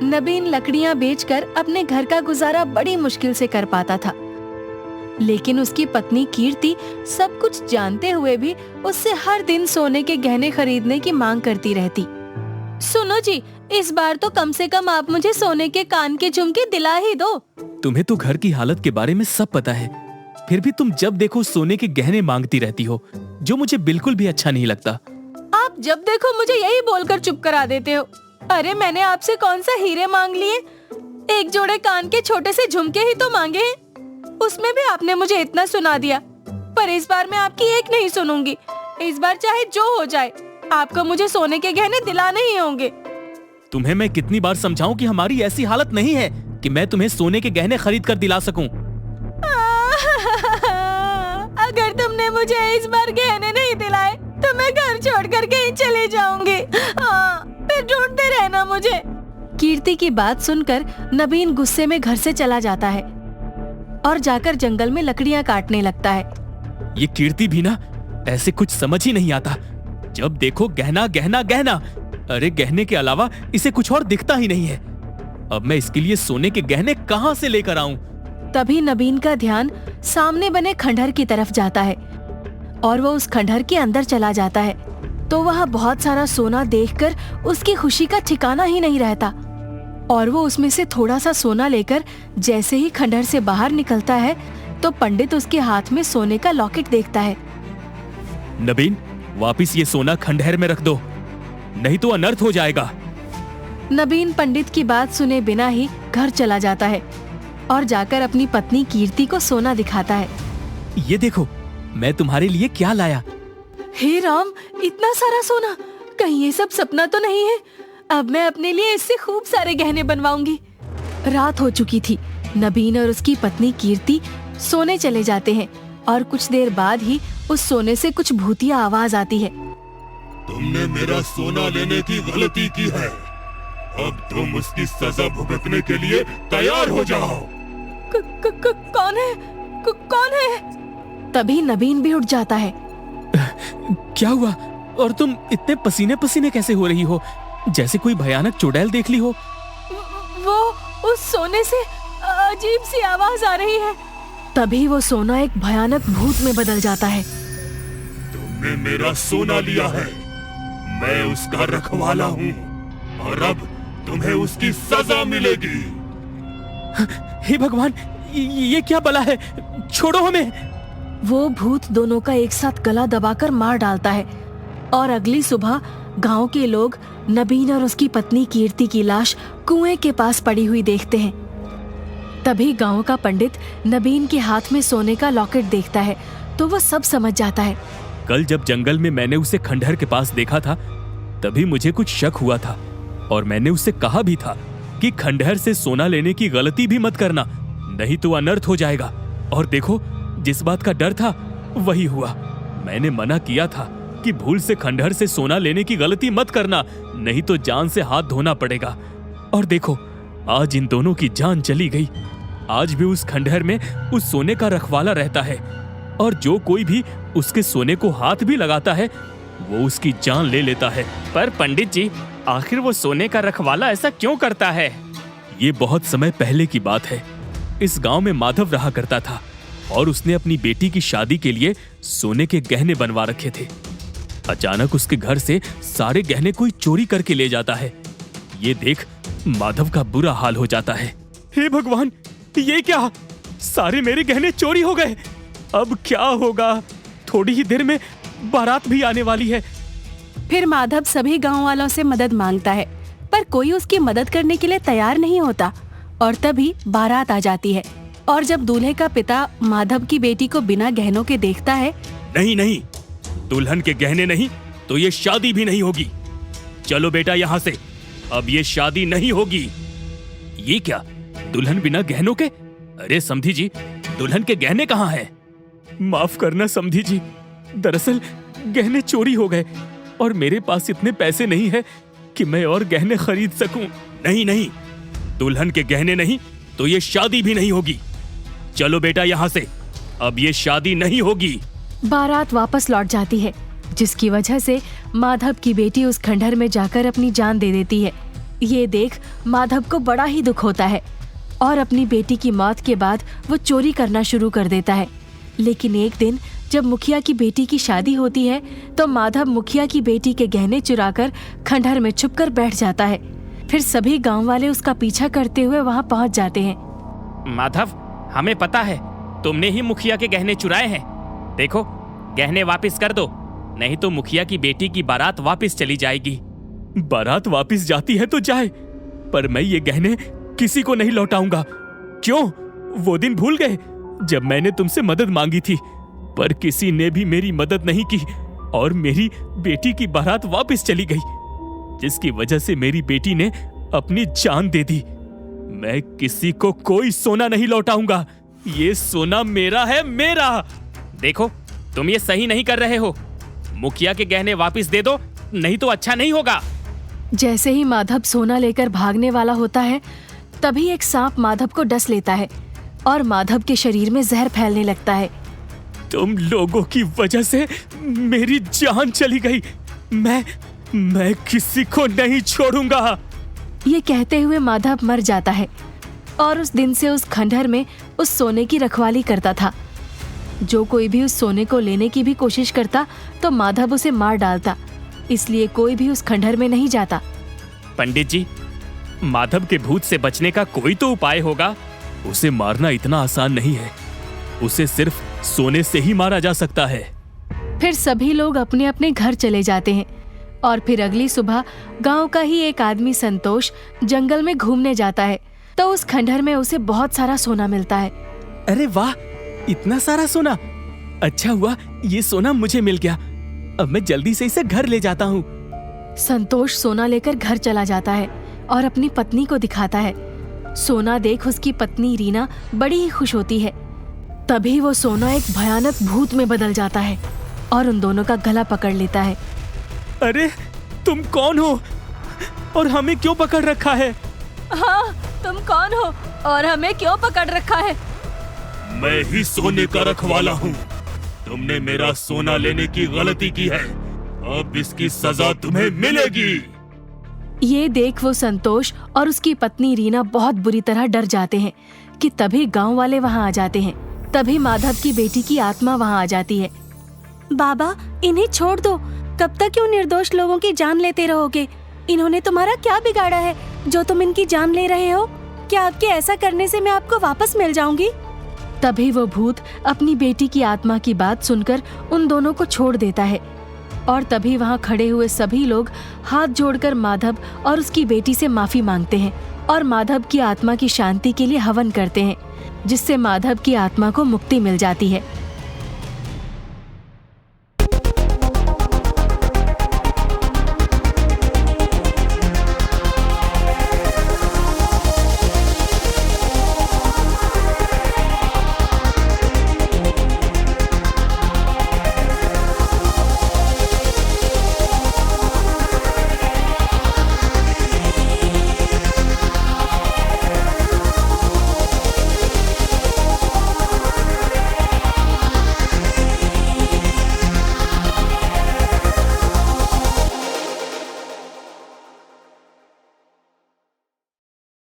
नबीन लकड़ियां बेचकर अपने घर का गुजारा बड़ी मुश्किल से कर पाता था, लेकिन उसकी पत्नी कीर्ति सब कुछ जानते हुए भी उससे हर दिन सोने के गहने खरीदने की मांग करती रहती। सुनो जी, इस बार तो कम से कम आप मुझे सोने के कान के झुमके दिला ही दो। तुम्हें तो घर की हालत के बारे में सब पता है, फिर भी तुम जब देखो सोने के गहने मांगती रहती हो, जो मुझे बिल्कुल भी अच्छा नहीं लगता। आप जब देखो मुझे यही बोलकर चुप करा देते हो। अरे मैंने आपसे कौन सा हीरे मांग लिए, एक जोड़े कान के छोटे से झुमके ही तो मांगे हैं। उसमें भी आपने मुझे इतना सुना दिया, पर इस बार मैं आपकी एक नहीं सुनूंगी। इस बार चाहे जो हो जाए, आपको मुझे सोने के गहने दिलाने ही होंगे। तुम्हें मैं कितनी बार समझाऊं कि हमारी ऐसी हालत नहीं है कि मैं तुम्हें सोने के गहने खरीद कर दिला सकूं। अगर तुमने मुझे इस बार गहने नहीं दिलाए तो मैं घर छोड़ कर कहीं चले जाऊंगी। फिर ढूंढते रहना मुझे। कीर्ति की बात सुनकर नबीन गुस्से में घर से चला जाता है और जाकर जंगल में लकड़ियां काटने लगता है। ये कीर्ति भी ना ऐसे कुछ समझ ही नहीं आता, जब देखो गहना गहना गहना। अरे गहने के अलावा इसे कुछ और दिखता ही नहीं है। अब मैं इसके लिए सोने के गहने कहां से लेकर आऊं? तभी नबीन का ध्यान सामने बने खंडहर की तरफ जाता है और वो उस खंडहर के अंदर चला जाता है तो वहाँ बहुत सारा सोना देखकर उसकी खुशी का ठिकाना ही नहीं रहता और वो उसमें से थोड़ा सा सोना लेकर जैसे ही खंडहर से बाहर निकलता है तो पंडित उसके हाथ में सोने का लॉकेट देखता है। नबीन, वापिस ये सोना खंडहर में रख दो, नहीं तो अनर्थ हो जाएगा। नबीन पंडित की बात सुने बिना ही घर चला जाता है और जाकर अपनी पत्नी कीर्ति को सोना दिखाता है। ये देखो, मैं तुम्हारे लिए क्या लाया। हे राम, इतना सारा सोना, कहीं ये सब सपना तो नहीं है? अब मैं अपने लिए इससे खूब सारे गहने बनवाऊंगी। रात हो चुकी थी। नबीन और उसकी पत्नी कीर्ति सोने चले जाते हैं और कुछ देर बाद ही उस सोने से कुछ भूतिया आवाज आती है। तुमने मेरा सोना लेने की गलती की है, अब तुम उसकी सजा भुगतने के लिए तैयार हो जाओ। कौन है? कौन है? तभी नबीन भी उठ जाता है। क्या हुआ? और तुम इतने पसीने पसीने कैसे हो रही हो, जैसे कोई भयानक चुड़ैल देख ली हो। वो उस सोने से अजीब सी आवाज आ रही है। तभी वो सोना एक भयानक भूत में बदल जाता है। तुमने मेरा सोना लिया है, मैं उसका रखवाला हूँ और अब तुम्हें उसकी सजा मिलेगी। हे भगवान, ये क्या बला है, छोड़ो हमें। वो भूत दोनों का एक साथ गला दबाकर मार डालता है और अगली सुबह गांव के लोग नबीन और उसकी पत्नी कीर्ति की लाश कुएं के पास पड़ी हुई देखते हैं। तभी गांव का पंडित नबीन के हाथ में सोने का लॉकेट देखता है तो वो सब समझ जाता है। कल जब जंगल में मैंने उसे खंडहर के पास देखा था, तभी मुझे कुछ शक हुआ था और मैंने उससे कहा भी था कि खंडहर से सोना लेने की गलती भी मत करना, नहीं तो अनर्थ हो जाएगा। और देखो, जिस बात का डर था वही हुआ। मैंने मना किया था कि भूल से खंडहर से सोना लेने की गलती मत करना, नहीं तो जान से हाथ धोना पड़ेगा। और देखो, आज इन दोनों की जान चली गई। आज भी उस खंडहर में उस सोने का रखवाला रहता है और जो कोई भी उसके सोने को हाथ भी लगाता है वो उसकी जान ले लेता है। पर पंडित जी, आखिर वो सोने का रखवाला ऐसा क्यों करता है? ये बहुत समय पहले की बात है। इस गांव में माधव रहा करता था और उसने अपनी बेटी की शादी के लिए सोने के गहने बनवा रखे थे। अचानक उसके घर से सारे गहने कोई चोरी करके ले जाता है। ये देख माधव का बुरा हाल हो जाता है। हे भगवान, ये क्या? सारे मेरे गहने चोरी हो गए। अब क्या होगा? थोड़ी ही देर में बारात भी आने वाली है। फिर माधव सभी गांव वालों से मदद मांगता है, पर कोई उसकी मदद करने के लिए तैयार नहीं होता और तभी बारात आ जाती है। और जब दूल्हे का पिता माधव की बेटी को बिना गहनों के देखता है, नहीं नहीं, दुल्हन के गहने नहीं तो ये शादी भी नहीं होगी। चलो बेटा यहाँ से, अब ये शादी नहीं होगी। ये क्या, दुल्हन बिना गहनों के? अरे समधी जी, दुल्हन के गहने कहाँ हैं? माफ करना समधी जी, दरअसल गहने चोरी हो गए और मेरे पास इतने पैसे नहीं है कि मैं और गहने खरीद सकूं। नहीं नहीं, दुल्हन के गहने नहीं तो ये शादी भी नहीं होगी। चलो बेटा यहाँ से, अब ये शादी नहीं होगी। बारात वापस लौट जाती है, जिसकी वजह से माधव की बेटी उस खंडहर में जाकर अपनी जान दे देती है। ये देख माधव को बड़ा ही दुख होता है और अपनी बेटी की मौत के बाद वो चोरी करना शुरू कर देता है। लेकिन एक दिन जब मुखिया की बेटी की शादी होती है तो माधव मुखिया की बेटी के गहने चुराकर खंडहर में छुपकर बैठ जाता है। फिर सभी गांव वाले उसका पीछा करते हुए वहां पहुंच जाते हैं। माधव, हमें पता है तुमने ही मुखिया के गहने चुराए हैं। देखो, गहने वापस कर दो, नहीं तो मुखिया की बेटी की बारात वापस चली जाएगी। बारात वापस जाती है तो जाए, पर मैं ये गहने किसी को नहीं लौटाऊंगा। क्यों? वो दिन भूल गए जब मैंने तुमसे मदद मांगी थी, पर किसी ने भी मेरी मदद नहीं की और मेरी बेटी की बारात वापस चली गई, जिसकी वजह से मेरी बेटी ने अपनी जान दे दी। मैं किसी को कोई सोना नहीं लौटाऊंगा। ये सोना मेरा है, मेरा। देखो, तुम ये सही नहीं कर रहे हो। मुखिया के गहने वापस दे दो, नहीं तो अच्छा नहीं होगा। जैसे ही माधव सोना लेकर भागने वाला होता है तभी एक सांप माधव को डस लेता है और माधव के शरीर में जहर फैलने लगता है। तुम लोगों की वजह से मेरी जान चली गई। मैं किसी को नहीं छोड़ूंगा। ये कहते हुए माधव मर जाता है और उस दिन से उस खंडहर में उस सोने की रखवाली करता था। जो कोई भी उस सोने को लेने की भी कोशिश करता तो माधव उसे मार डालता, इसलिए कोई भी उस खंडहर में नहीं जाता। पंडित जी, माधव के भूत से बचने का कोई तो उपाय होगा। उसे मारना इतना आसान नहीं है, उसे सिर्फ सोने से ही मारा जा सकता है। फिर सभी लोग अपने अपने घर चले जाते हैं और फिर अगली सुबह गांव का ही एक आदमी संतोष जंगल में घूमने जाता है तो उस खंडहर में उसे बहुत सारा सोना मिलता है। अरे वाह, इतना सारा सोना! अच्छा हुआ ये सोना मुझे मिल गया। अब मैं जल्दी से इसे घर ले जाता हूँ। संतोष सोना लेकर घर चला जाता है और अपनी पत्नी को दिखाता है। सोना देख उसकी पत्नी रीना बड़ी ही खुश होती है। तभी वो सोना एक भयानक भूत में बदल जाता है और उन दोनों का गला पकड़ लेता है। अरे तुम कौन हो और हमें क्यों पकड़ रखा है? हाँ, तुम कौन हो और हमें क्यों पकड़ रखा है? मैं ही सोने का रखवाला हूँ। तुमने मेरा सोना लेने की गलती की है, अब इसकी सजा तुम्हें मिलेगी। ये देख वो संतोष और उसकी पत्नी रीना बहुत बुरी तरह डर जाते हैं कि तभी गांव वाले वहां आ जाते हैं। तभी माधव की बेटी की आत्मा वहां आ जाती है। बाबा, इन्हें छोड़ दो। कब तक क्यों निर्दोष लोगों की जान लेते रहोगे? इन्होंने तुम्हारा क्या बिगाड़ा है जो तुम इनकी जान ले रहे हो? क्या आपके ऐसा करने से मैं आपको वापस मिल जाऊंगी? तभी वो भूत अपनी बेटी की आत्मा की बात सुनकर उन दोनों को छोड़ देता है और तभी वहां खड़े हुए सभी लोग हाथ जोड़कर माधव और उसकी बेटी से माफी मांगते हैं और माधव की आत्मा की शांति के लिए हवन करते हैं, जिससे माधव की आत्मा को मुक्ति मिल जाती है।